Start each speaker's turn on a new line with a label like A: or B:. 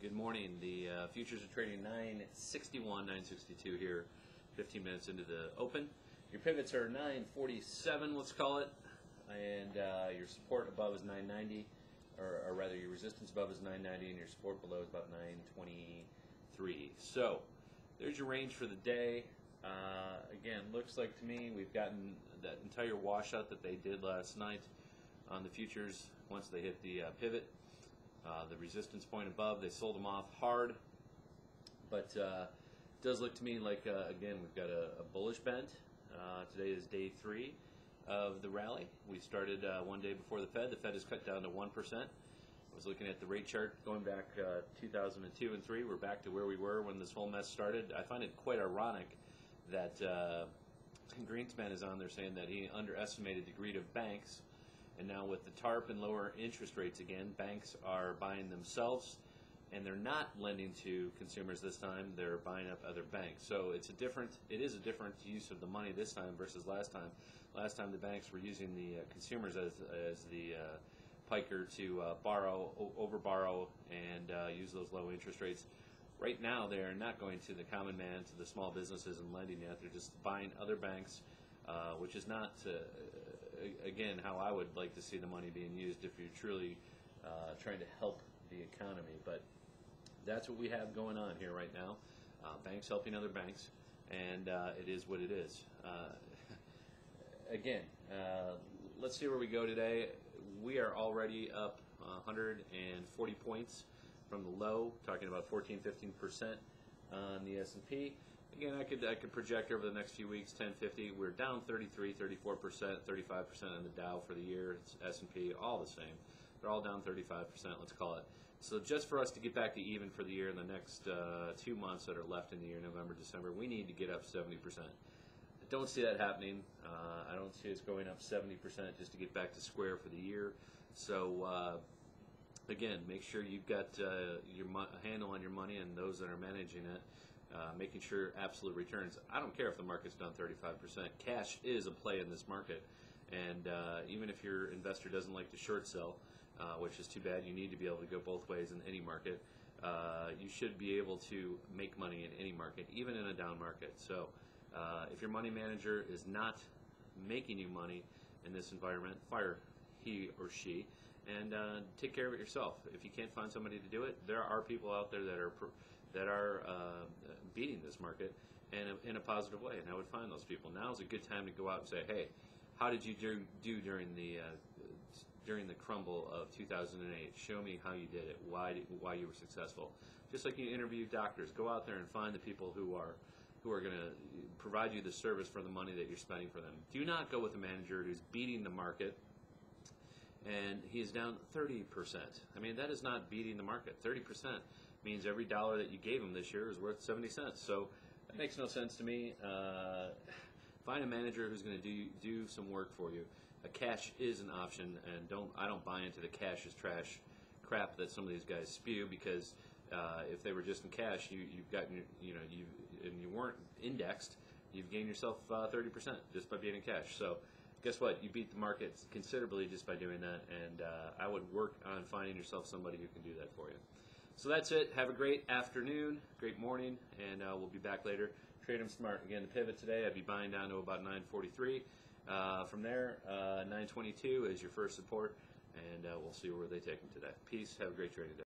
A: Good morning. The futures are trading 961, 962 here, 15 minutes into the open. Your pivots are 947, let's call it, and your support above is 990, or rather your resistance above is 990, and your support below is about 923. So there's your range for the day. Again, looks like to me we've gotten that entire washout that they did last night on the futures once they hit the pivot. The resistance point above, they sold them off hard, but it does look to me like, again, we've got a bullish bent. Today is day 3 of the rally. We started one day before the Fed. The Fed has cut down to 1%. I was looking at the rate chart going back 2002 and 3. We're back to where we were when this whole mess started. I find it quite ironic that Greenspan is on there saying that he underestimated the greed of banks. And now with the TARP and lower interest rates again, banks are buying themselves, and they're not lending to consumers this time. They're buying up other banks. So it is a different use of the money this time versus last time. Last time the banks were using the consumers as the piker to over-borrow and use those low interest rates. Right now they are not going to the common man, to the small businesses and lending yet. They're just buying other banks. Which is not, again, how I would like to see the money being used if you're truly trying to help the economy. But that's what we have going on here right now. Banks helping other banks, and it is what it is. Again, let's see where we go today. We are already up 140 points from the low, talking about 14-15% on the S&P. Again, I could project over the next few weeks 10-50. We're down 33, 34%, 35% on the Dow for the year. It's S&P, all the same. They're all down 35%, let's call it. So just for us to get back to even for the year in the next 2 months that are left in the year, November, December, we need to get up 70%. I don't see that happening. I don't see us going up 70% just to get back to square for the year. So again, make sure you've got your handle on your money and those that are managing it. Making sure absolute returns. I don't care if the market's down 35%. Cash is a play in this market, and even if your investor doesn't like to short sell, which is too bad, you need to be able to go both ways in any market. You should be able to make money in any market, even in a down market. So if your money manager is not making you money in this environment, fire he or she, and take care of it yourself. If you can't find somebody to do it, there are people out there that are beating this market in a positive way, and I would find those people. Now is a good time to go out and say, hey, how did you do during the crumble of 2008? Show me how you did it, why you were successful. Just like you interview doctors, go out there and find the people who are going to provide you the service for the money that you're spending for them. Do not go with a manager who's beating the market and he's down 30%. I mean, that is not beating the market. 30% means every dollar that you gave him this year is worth 70 cents. So that makes no sense to me. Find a manager who's going to do some work for you. A cash is an option, and I don't buy into the cash is trash crap that some of these guys spew, because if they were just in cash, you've gotten, and you weren't indexed, you've gained yourself 30% just by being in cash. So guess what? You beat the market considerably just by doing that, and I would work on finding yourself somebody who can do that for you. So that's it. Have a great afternoon, great morning, and we'll be back later. Trade them smart. Again, the pivot today, I'd be buying down to about 943. From there, 922 is your first support, and we'll see where they take them today. Peace. Have a great trading day.